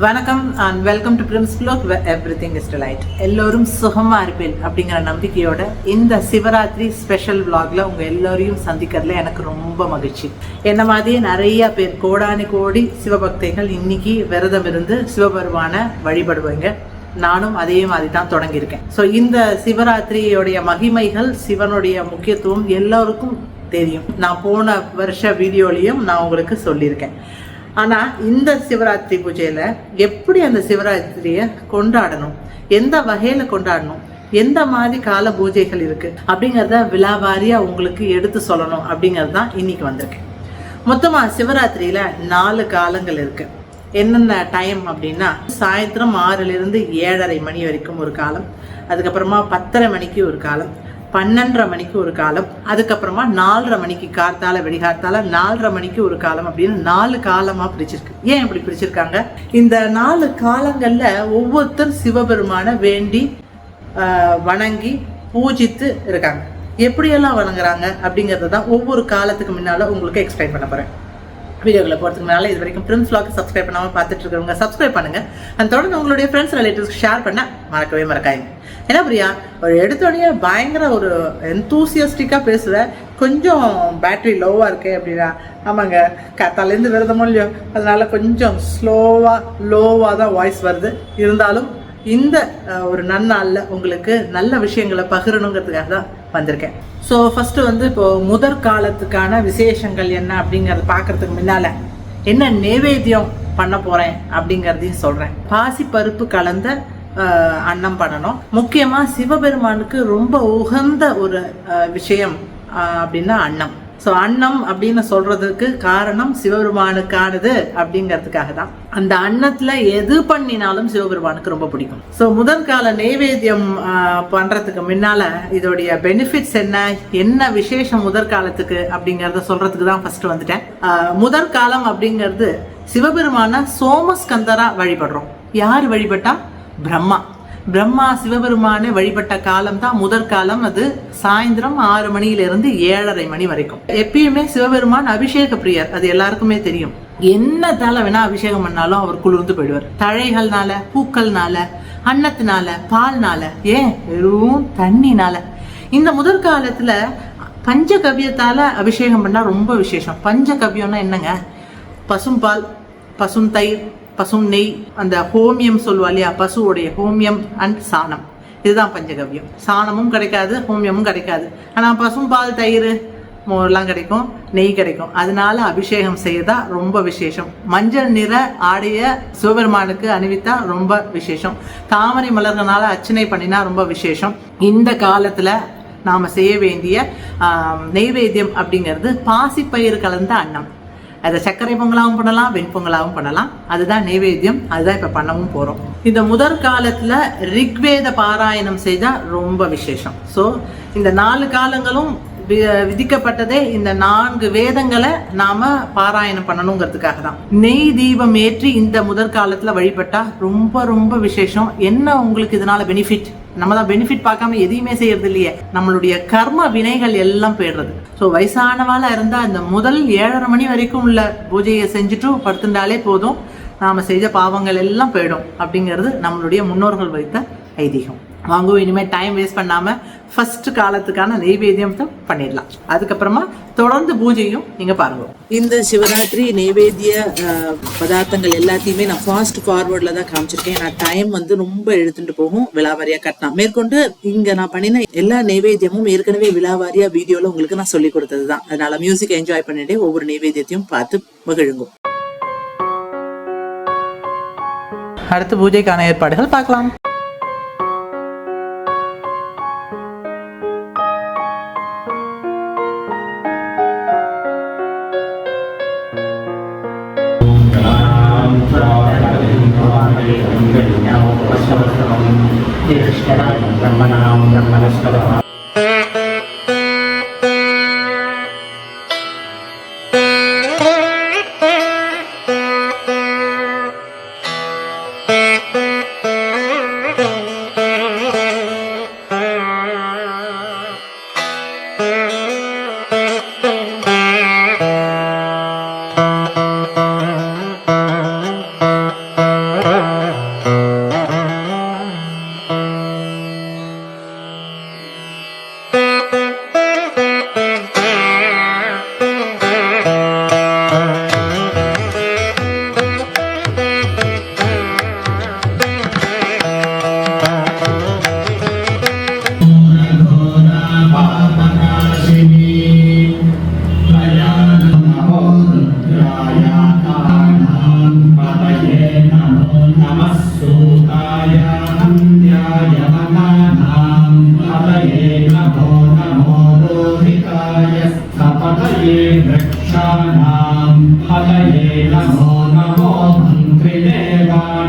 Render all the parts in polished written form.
வணக்கம் and welcome to Prims vlog where everything is delight. எல்லோரும் சுகமா இருப்பேன் அப்படிங்கிற நம்பிக்கையோட இந்த சிவராத்திரி ஸ்பெஷல் vlogல உங்க எல்லாரையும் சந்திக்கிறதுல எனக்கு ரொம்ப மகிழ்ச்சி. என்ன மாதிரியே நிறைய பேர் கோடானி கோடி சிவபக்தைகள் இன்னைக்கு விரதம் இருந்து சிவபெருமான வழிபடுவாங்க. நானும் அதே மாதிரி தான் தொடங்கியிருக்கேன். ஸோ இந்த சிவராத்திரியோடைய மகிமைகள், சிவனுடைய முக்கியத்துவம் எல்லோருக்கும் தெரியும். நான் போன வருஷ வீடியோலையும் நான் உங்களுக்கு சொல்லியிருக்கேன். ஆனால் இந்த சிவராத்திரி பூஜையில் எப்படி அந்த சிவராத்திரியை கொண்டாடணும், எந்த வகையில் கொண்டாடணும், எந்த மாதிரி கால பூஜைகள் இருக்குது அப்படிங்கிறத விலாவாரியாக உங்களுக்கு எடுத்து சொல்லணும் அப்படிங்கிறது தான் இன்றைக்கி வந்திருக்கேன். மொத்தமாக சிவராத்திரியில் 4 காலங்கள் இருக்குது. என்னென்ன டைம் அப்படின்னா, சாயந்தரம் 6லிருந்து 7:30 மணி வரைக்கும் ஒரு காலம், அதுக்கப்புறமா 10:30 மணிக்கு ஒரு காலம், 12:30 மணிக்கு ஒரு காலம், அதுக்கப்புறமா 4:30 மணிக்கு கார்த்தால வெடிகார்த்தால 4:30 மணிக்கு ஒரு காலம் அப்படின்னு 4 காலமாக பிரிச்சிருக்கு. ஏன் இப்படி பிரிச்சிருக்காங்க? இந்த 4 காலங்களில் ஒவ்வொருத்தர் சிவபெருமான வேண்டி வணங்கி பூஜித்து இருக்காங்க. எப்படியெல்லாம் வணங்குறாங்க அப்படிங்கிறது தான் ஒவ்வொரு காலத்துக்கு முன்னால் உங்களுக்கு எக்ஸ்பிளைன் பண்ண போகிறேன். வீடியோக்களை போகிறதுக்கு முன்னால் இது வரைக்கும் பிரிம்ஸ் வ்ளாக் சப்ஸ்கிரைப் பண்ணாமல் பார்த்துட்டு இருக்கிறவங்க சப்ஸ்கிரைப் பண்ணுங்கள். அந்த தொடர்ந்து உங்களுடைய ஃப்ரெண்ட்ஸ் ரிலேட்டிவ்ஸ்க்கு ஷேர் பண்ண மறக்கவே மறக்காங்க. ஏன்னா பிரியா, ஒரு எடுத்தோடனே பயங்கர ஒரு எந்தூசியஸ்டிக்காக பேசுகிற, கொஞ்சம் பேட்ரி லோவாக இருக்கு அப்படின்னா. ஆமாங்க, தலையிலேருந்து விரதமோ இல்லையோ, அதனால கொஞ்சம் லோவாக தான் வாய்ஸ் வருது. இருந்தாலும் இந்த ஒரு நன்னாளில் உங்களுக்கு நல்ல விஷயங்களை பகிரணுங்கிறதுக்காக தான் வந்திருக்கேன். ஸோ ஃபஸ்ட்டு இப்போது முதற் காலத்துக்கான விசேஷங்கள் என்ன அப்படிங்கிறத பார்க்குறதுக்கு முன்னால் என்ன நைவேத்தியம் பண்ண போகிறேன் அப்படிங்கிறதையும் சொல்கிறேன். பாசி பருப்பு கலந்த அன்னம் பண்ணணும். முக்கியமாக சிவபெருமானுக்கு ரொம்ப உகந்த ஒரு விஷயம் அப்படின்னா அன்னம். ஸோ அன்னம் அப்படின்னு சொல்றதுக்கு காரணம் சிவபெருமானுக்கானது அப்படிங்கிறதுக்காக தான். அந்த அன்னத்தில் எது பண்ணினாலும் சிவபெருமானுக்கு ரொம்ப பிடிக்கும். ஸோ முதற்கால நைவேத்தியம் பண்ணுறதுக்கு முன்னால் இதோடைய பெனிஃபிட்ஸ் என்ன விசேஷம் முதற்காலத்துக்கு அப்படிங்கிறத சொல்கிறதுக்கு தான் ஃபஸ்ட்டு வந்துட்டேன். முதற்காலம் அப்படிங்கிறது சிவபெருமான சோமஸ்கந்தரா வழிபடுறோம். யார் வழிபட்டா? பிரம்மா சிவபெருமானை வழிபட்ட காலம் தான் முதற்காலம். அது சாயந்தரம் 6 மணியிலிருந்து 7:30 மணி வரைக்கும். எப்பயுமே சிவபெருமான் அபிஷேக பிரியர், அது எல்லாருக்குமே தெரியும். என்ன தலை வேணா அபிஷேகம் பண்ணாலும் அவர் குளிர்ந்து போயிடுவார். தழைகள்னால, பூக்கள்னால, அன்னத்தினால, பால்னால, ஏன் வெறும் தண்ணினால. இந்த முதற்காலத்துல பஞ்சகவ்யத்தால அபிஷேகம் பண்ணா ரொம்ப விசேஷம். பஞ்சகவ்யம்னா என்னங்க? பசும்பால், பசும் தயிர், பசும் நெய், அந்த ஹோமியம் சொல்லுவா இல்லையா, பசுவோடைய ஹோமியம் அண்ட் சாணம், இதுதான் பஞ்சகவ்யம். சாணமும் கிடைக்காது, ஹோமியமும் கிடைக்காது. ஆனால் பசும்பால், தயிர், மோர்லாம் கிடைக்கும், நெய் கிடைக்கும். அதனால அபிஷேகம் செய்யறதா ரொம்ப விசேஷம். மஞ்சள் நிற ஆடைய சிவபெருமானுக்கு அணிவித்தா ரொம்ப விசேஷம். தாமரை மலர்களால அர்ச்சனை பண்ணினா ரொம்ப விசேஷம். இந்த காலத்தில் நாம் செய்ய வேண்டிய நெய்வேத்தியம் அப்படிங்கிறது பாசிப்பயிறு கலந்த அன்னம். அதை சர்க்கரை பொங்கலாகவும் பண்ணலாம், வெண்பொங்கலாகவும் பண்ணலாம். அதுதான் நைவேத்தியம். அதுதான் இப்போ பண்ணவும் போகிறோம். இந்த முதற் காலத்தில் ரிக்வேத பாராயணம் செய்தால் ரொம்ப விசேஷம். ஸோ இந்த 4 காலங்களும் விதிக்கப்பட்டதே இந்த 4 வேதங்களை நாம பாராயணம் பண்ணணுங்கிறதுக்காக தான். நெய் தீபம் ஏற்றி இந்த முதற் காலத்தில் வழிபட்டா ரொம்ப ரொம்ப விசேஷம். என்ன உங்களுக்கு இதனால பெனிஃபிட்? நம்ம தான் பெனிஃபிட் பார்க்காம எதையுமே செய்யறது இல்லையே. நம்மளுடைய கர்ம வினைகள் எல்லாம் போயிடுறது. ஸோ வயசானவாளாக இருந்தால் இந்த முதல் 7:30 மணி வரைக்கும் உள்ள பூஜையை செஞ்சுட்டு படுத்துட்டாலே போதும், நாம் செஞ்ச பாவங்கள் எல்லாம் போயிடும் அப்படிங்கிறது நம்மளுடைய முன்னோர்கள் வைத்த ஐதீகம். வாங்குவோம், இனிமேல் டைம் வேஸ்ட் பண்ணாமல் ஃபர்ஸ்ட் காலத்துக்கான நைவேத்தியம் தான் பண்ணிடலாம். அதுக்கப்புறமா தொடர்ந்து பூஜையும் நீங்கள் பாருங்க. இந்த சிவராத்திரி நைவேத்திய பதார்த்தங்கள் எல்லாத்தையுமே நான் ஃபாஸ்ட் ஃபார்வர்டில் தான் காமிச்சிருக்கேன். நான் டைம் ரொம்ப எடுத்துட்டு போகும், விலாவாரியாக கட்டலாம். மேற்கொண்டு இங்கே நான் பண்ணின எல்லா நைவேத்தியமும் ஏற்கனவே விலாவாரியாக வீடியோவில் உங்களுக்கு நான் சொல்லி கொடுத்தது தான். அதனால மியூசிக் என்ஜாய் பண்ணிட்டே ஒவ்வொரு நைவேத்தியத்தையும் பார்த்து மகிழுங்க. அடுத்து பூஜைக்கான ஏற்பாடுகள் பார்க்கலாம்.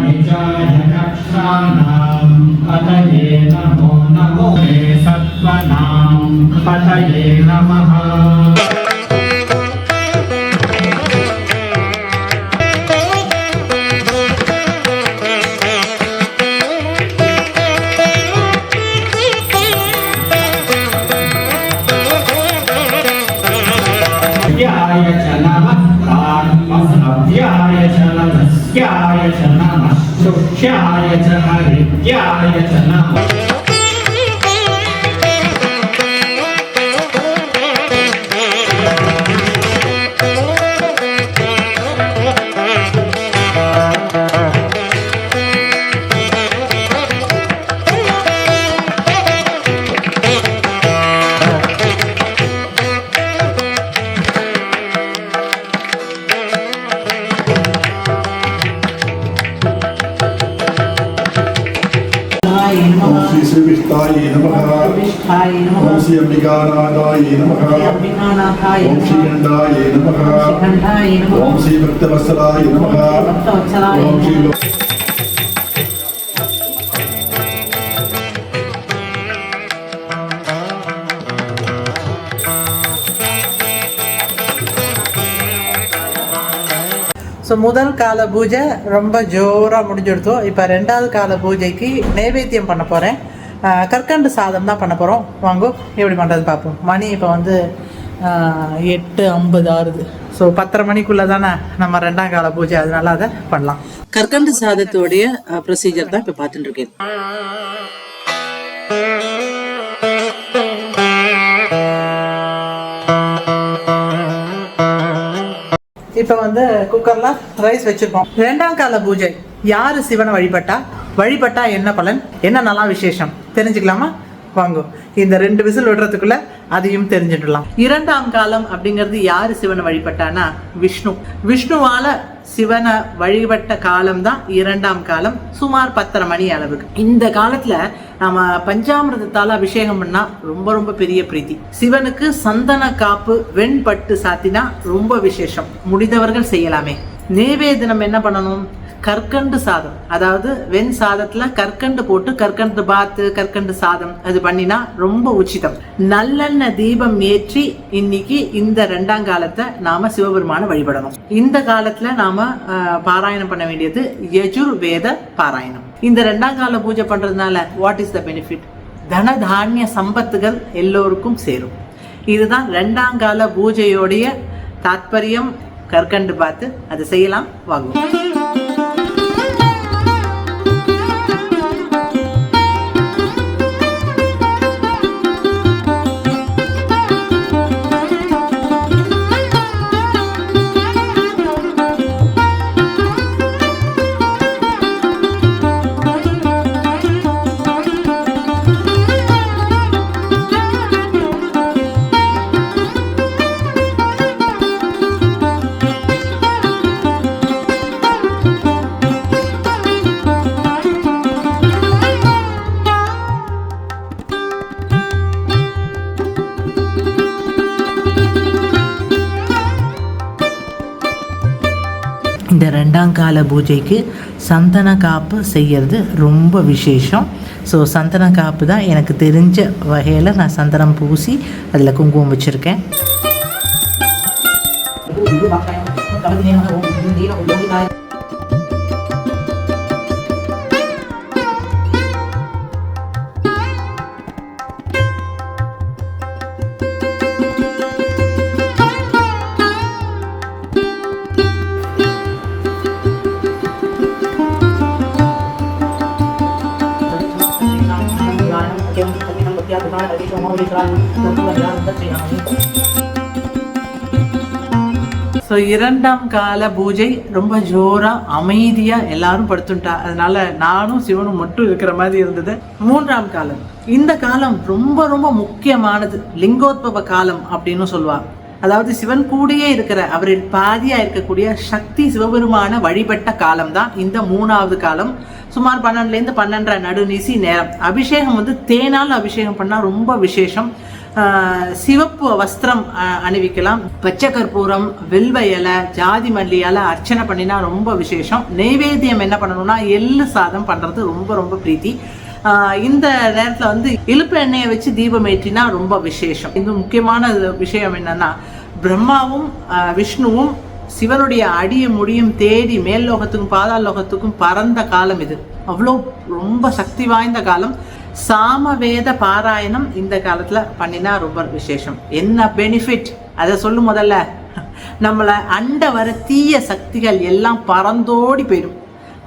निजाय कक्षाणां पतये नमो नमो सत्त्वानां पतये नमः। अभ्याय च नमः अभ्याय च नमस्याय च नमः शुक्ष्याय च हरिद्याय च नमः। ओम श्री श्रीविष्टाय नमः। ओम श्री अंबिकानाथाय नमः। ओम श्री गंडाय नमः। ओम श्री भक्तवत्सलाय नमः। ओम श्री ஸோ முதல் கால பூஜை ரொம்ப ஜோராக முடிஞ்சுடுத்தோம். இப்போ ரெண்டாவது கால பூஜைக்கு நைவேத்தியம் பண்ண போகிறேன். கற்கண்டு சாதம் தான் பண்ண போகிறோம். வாங்கோ எப்படி பண்ணுறது பார்ப்போம். மணி இப்போ வந்து 8:50 ஆகுது. ஸோ 10:30 மணிக்குள்ளே தானே நம்ம ரெண்டாம் கால பூஜை, அதனால அதை பண்ணலாம். கற்கண்டு சாதத்தோடைய ப்ரொசீஜர் தான் இப்போ பார்த்துட்டு இருக்கேன். இப்போ வந்து குக்கரில் ரைஸ் வச்சுருக்கோம். ரெண்டாம் கால பூஜை யார் சிவனை வழிபட்டா என்ன பலன், என்னென்னலாம் விசேஷம் தெரிஞ்சுக்கலாமா? வாங்க இந்த 2 விசில் விடுறதுக்குள்ள அதையும் தெரிஞ்சுடலாம். இரண்டாம் காலம் அப்படிங்கிறது யார் சிவனை வழிபட்டானா விஷ்ணுவால சிவனை வழிபட்ட காலம் தான் இரண்டாம் காலம். சுமார் 10:30 மணி அளவுக்கு. இந்த காலத்துல நம்ம பஞ்சாமிரதத்தால் அபிஷேகம் பண்ணா ரொம்ப ரொம்ப பெரிய பிரீத்தி. சிவனுக்கு சந்தன காப்பு வெண்பட்டு சாத்தினா ரொம்ப விசேஷம். முடிந்தவர்கள் செய்யலாமே. நைவேத்தியம் என்ன பண்ணணும்? கற்கண்டு சாதம், அதாவது வெண் சாதத்துல கற்கண்டு போட்டு கற்கண்டு பாத்து கற்கண்டு சாதம் அது பண்ணினா ரொம்ப உச்சிதம். நல்லெண்ணெய் தீபம் ஏற்றி இன்னைக்கு இந்த ரெண்டாம் காலத்தை நாம சிவபெருமான வழிபடணும். இந்த காலத்துல நாம பாராயணம் பண்ண வேண்டியது யஜுர்வேத பாராயணம். இந்த ரெண்டாம் கால பூஜை பண்றதுனால வாட் இஸ் த பெனிஃபிட்? தன தானிய சம்பத்துகள் எல்லோருக்கும் சேரும். இதுதான் ரெண்டாம் கால பூஜையோடைய தாத்பரியம். கற்கண்டு பார்த்து அதை செய்யலாம். வாங்குவோம். இந்த ரெண்டாம் கால பூஜைக்கு சந்தன காப்பு செய்கிறது ரொம்ப விசேஷம். ஸோ சந்தன காப்பு தான் எனக்கு தெரிஞ்ச வகையில் நான் சந்தனம் பூசி அதில் குங்குமம் வச்சுருக்கேன். ஸோ இரண்டாம் கால பூஜை ரொம்ப ஜோரா அமைதியா எல்லாரும் படுத்துட்டா. அதனால நானும் சிவனும் மட்டும் இருக்கிற மாதிரி இருந்தது. மூன்றாம் காலம், இந்த காலம் ரொம்ப ரொம்ப முக்கியமானது. லிங்கோத்பவ காலம் அப்படின்னு சொல்லுவாங்க. அதாவது சிவன் கூடயே இருக்கிற அவரில் பாதியாக இருக்கக்கூடிய சக்தி சிவபெருமான வழிபட்ட காலம்தான் இந்த 3வது காலம். சுமார் 12லேருந்து 12:30 நடுநிசி நேரம். அபிஷேகம் வந்து தேனால் அபிஷேகம் பண்ணால் ரொம்ப விசேஷம். சிவப்பு வஸ்திரம் அணிவிக்கலாம். பச்சை கற்பூரம், வில்வ இலை, ஜாதி மல்லி இலை அர்ச்சனை பண்ணினா ரொம்ப விசேஷம். நெய்வேத்தியம் என்ன பண்ணணும்னா எள்ளு சாதம் பண்ணுறது ரொம்ப ரொம்ப பிரீத்தி. இந்த நேரத்தில் வந்து இழுப்பு எண்ணெயை வச்சு தீபம் ஏற்றினா ரொம்ப விசேஷம். இது முக்கியமான விஷயம் என்னன்னா, பிரம்மாவும் விஷ்ணுவும் சிவனுடைய அடியும் முடியும் தேடி மேல் லோகத்துக்கும் பாதாள லோகத்துக்கும் பறந்த காலம் இது. அவ்வளோ ரொம்ப சக்தி வாய்ந்த காலம். சாமவேத பாராயணம் இந்த காலத்தில் பண்ணினா ரொம்ப விசேஷம். என்ன பெனிஃபிட் அதை சொல்லும். முதல்ல நம்மளை அண்ட வர தீய சக்திகள் எல்லாம் பறந்தோடி போயிடும்.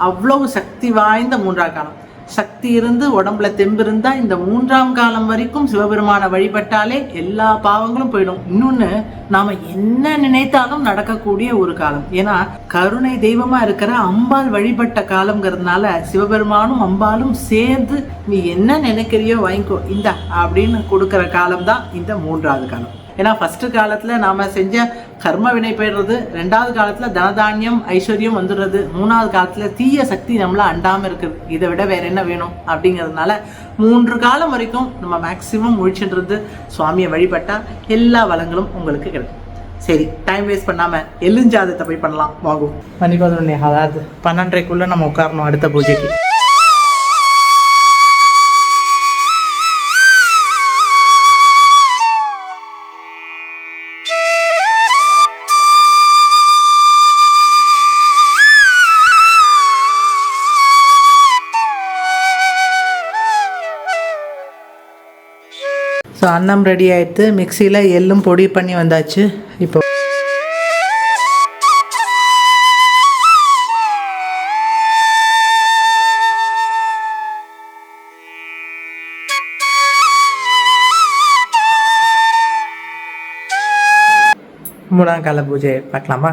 அவ்வளவு சக்தி வாய்ந்த 3ஆம் காலம். சக்தி இருந்து உடம்புல தெம்பு இருந்தால் இந்த 3ஆம் காலம் வரைக்கும் சிவபெருமானை வழிபட்டாலே எல்லா பாவங்களும் போயிடும். இன்னொன்று, நாம் என்ன நினைத்தாலும் நடக்கக்கூடிய ஒரு காலம். ஏன்னா கருணை தெய்வமாக இருக்கிற அம்பாள் வழிபட்ட காலங்கிறதுனால சிவபெருமானும் அம்பாலும் சேர்ந்து நீ என்ன நினைக்கிறியோ வாங்கிக்கோ இந்த அப்படின்னு கொடுக்குற காலம்தான் இந்த 3வது காலம். ஏன்னா ஃபர்ஸ்ட் காலத்தில் நாம் செஞ்ச கர்ம வினை போயிடுறது, 2வது காலத்தில் தனதானியம் ஐஸ்வர்யம் வந்துடுறது, 3வது காலத்தில் தீய சக்தி நம்மளை அண்டாமல் இருக்குது. இதை விட வேற என்ன வேணும் அப்படிங்கிறதுனால 3 காலம் வரைக்கும் நம்ம மேக்சிமம் முழிச்சுன்றது சுவாமியை வழிபட்டால் எல்லா வளங்களும் உங்களுக்கு கிடைக்கும். சரி, டைம் வேஸ்ட் பண்ணாமல் எள்ளுஞ்சாதத்தை போய் பண்ணலாம் வாங்கும். பண்ணிக்கோதுனே, அதாவது 12:30க்குள்ளே நம்ம உட்காரணும் அடுத்த பூஜைக்கு. ஸோ அன்னம் ரெடி ஆகிடுது. மிக்சியில் எள்ளும் பொடி பண்ணி வந்தாச்சு. இப்போ மூணாம் கால பூஜை பார்க்கலாமா?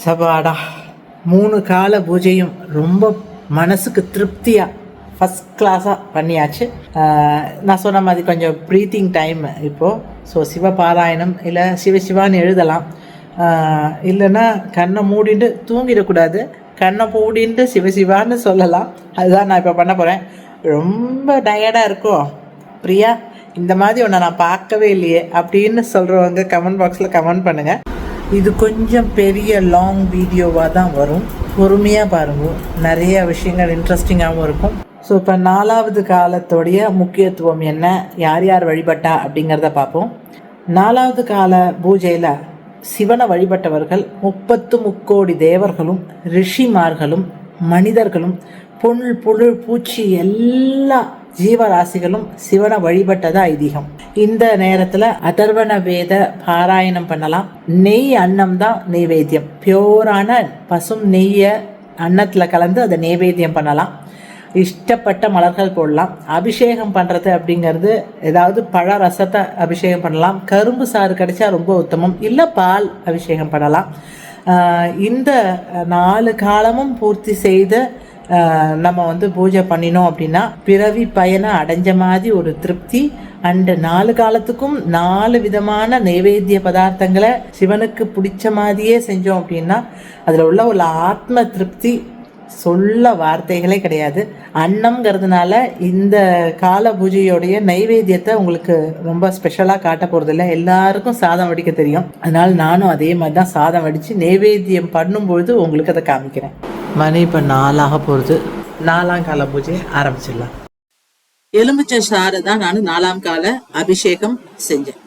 சபாடா 3 கால பூஜையும் ரொம்ப மனசுக்கு திருப்தியாக ஃபஸ்ட் கிளாஸாக பண்ணியாச்சு. நான் சொன்ன மாதிரி கொஞ்சம் ப்ரீத்திங் டைம் இப்போது. ஸோ சிவபாராயணம் இல்லை சிவசிவான்னு எழுதலாம். இல்லைன்னா கண்ணை மூடிட்டு தூங்கிடக்கூடாது, கண்ணை மூடிட்டு சிவசிவான்னு சொல்லலாம். அதுதான் நான் இப்போ பண்ண போகிறேன். ரொம்ப டயர்டாக இருக்கும் பிரியா, இந்த மாதிரி ஒன்று நான் பார்க்கவே இல்லையே அப்படின்னு சொல்கிறவங்க கமெண்ட் பாக்ஸில் கமெண்ட் பண்ணுங்கள். இது கொஞ்சம் பெரிய லாங் வீடியோவாக தான் வரும், பொறுமையாக பாருங்கள். நிறைய விஷயங்கள் இன்ட்ரெஸ்டிங்காகவும் இருக்கும். ஸோ இப்போ 4வது காலத்தோடைய முக்கியத்துவம் என்ன, யார் யார் வழிபட்டா அப்படிங்கிறத பார்ப்போம். 4வது கால பூஜையில் சிவனை வழிபட்டவர்கள் 33 தேவர்களும் ரிஷிமார்களும் மனிதர்களும் புல் புழு பூச்சி எல்லா ஜீவராசிகளும் சிவனை வழிபட்டதா ஐதீகம். இந்த நேரத்தில் அதர்வண வேத பாராயணம் பண்ணலாம். நெய் அன்னம் தான் நெய்வேத்தியம். பியோரான பசும் நெய்யை அன்னத்தில் கலந்து அதை நெய்வேத்தியம் பண்ணலாம். இஷ்டப்பட்ட மலர்கள் போடலாம். அபிஷேகம் பண்ணுறது அப்படிங்கிறது ஏதாவது பழ ரசத்தை அபிஷேகம் பண்ணலாம். கரும்பு சாறு கிடைச்சா ரொம்ப உத்தமம். இல்லை பால் அபிஷேகம் பண்ணலாம். இந்த 4 காலமும் பூர்த்தி செய்த நம்ம பூஜை பண்ணினோம் அப்படின்னா பிறவி பயனை அடைஞ்ச மாதிரி ஒரு திருப்தி. அண்டு 4 காலத்துக்கும் 4 விதமான நைவேத்திய பதார்த்தங்களை சிவனுக்கு பிடிச்ச மாதிரியே செஞ்சோம் அப்படின்னா அதில் உள்ள ஒரு ஆத்ம திருப்தி சொல்ல வார்த்தைகளே கிடையாது. அன்னம்ங்கிறதுனால இந்த கால பூஜையோடைய நைவேத்தியத்தை உங்களுக்கு ரொம்ப ஸ்பெஷலாக காட்ட போகிறதில்ல. எல்லாருக்கும் சாதம் வடிக்க தெரியும். அதனால் நானும் அதே மாதிரி தான் சாதம் வடித்து நைவேத்தியம் பண்ணும்பொழுது உங்களுக்கு அதை காமிக்கிறேன். மணி இப்போ 4 ஆக போகிறது. 4ஆம் கால பூஜையை ஆரம்பிச்சிடலாம். எலுமிச்சை சாறு தான் நான் 4ஆம் கால அபிஷேகம் செஞ்சேன்.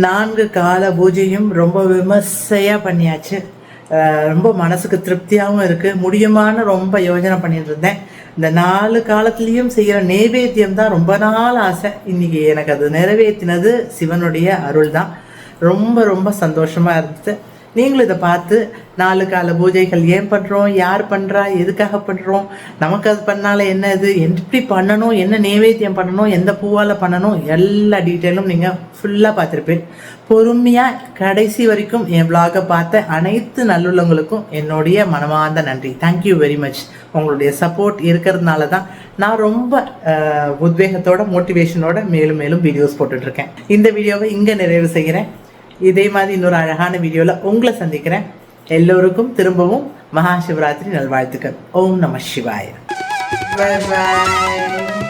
நான்கு கால பூஜையும் ரொம்ப விமர்சையாக பண்ணியாச்சு. ரொம்ப மனசுக்கு திருப்தியாகவும் இருக்குது. முடியுமான்னு ரொம்ப யோசனை பண்ணிட்டு இருந்தேன். இந்த 4 காலத்துலேயும் செய்கிற நைவேத்தியம் தான் ரொம்ப நாள் ஆசை. இன்றைக்கி எனக்கு அது நிறைவேற்றினது சிவனுடைய அருள் தான். ரொம்ப ரொம்ப சந்தோஷமாக இருந்தது. நீங்களும் இதை பார்த்து 4 கால பூஜைகள் ஏன் பண்ணுறோம், யார் பண்ணுறா, எதுக்காக பண்ணுறோம், நமக்கு அது பண்ணால என்ன, இது எப்படி பண்ணணும், என்ன நைவேத்தியம் பண்ணணும், எந்த பூவால் பண்ணணும், எல்லா டீட்டெயிலும் நீங்கள் ஃபுல்லாக பார்த்துருப்பேன். பொறுமையாக கடைசி வரைக்கும் என் விளாகை பார்த்த அனைத்து நல்லுள்ளவங்களுக்கும் என்னுடைய மனமார்ந்த நன்றி. Thank you very much. உங்களுடைய சப்போர்ட் இருக்கிறதுனால தான் நான் ரொம்ப உத்வேகத்தோட மோட்டிவேஷனோட மேலும் மேலும் வீடியோஸ் போட்டுட்ருக்கேன். இந்த வீடியோவை இங்கே நிறைவு செய்கிறேன். இதே மாதிரி இன்னொரு அழகான வீடியோவில் உங்களை சந்திக்கிறேன். எல்லோருக்கும் திரும்பவும் மகா சிவராத்திரி நல்வாழ்த்துக்கள். ஓம் நம சிவாய. Bye bye.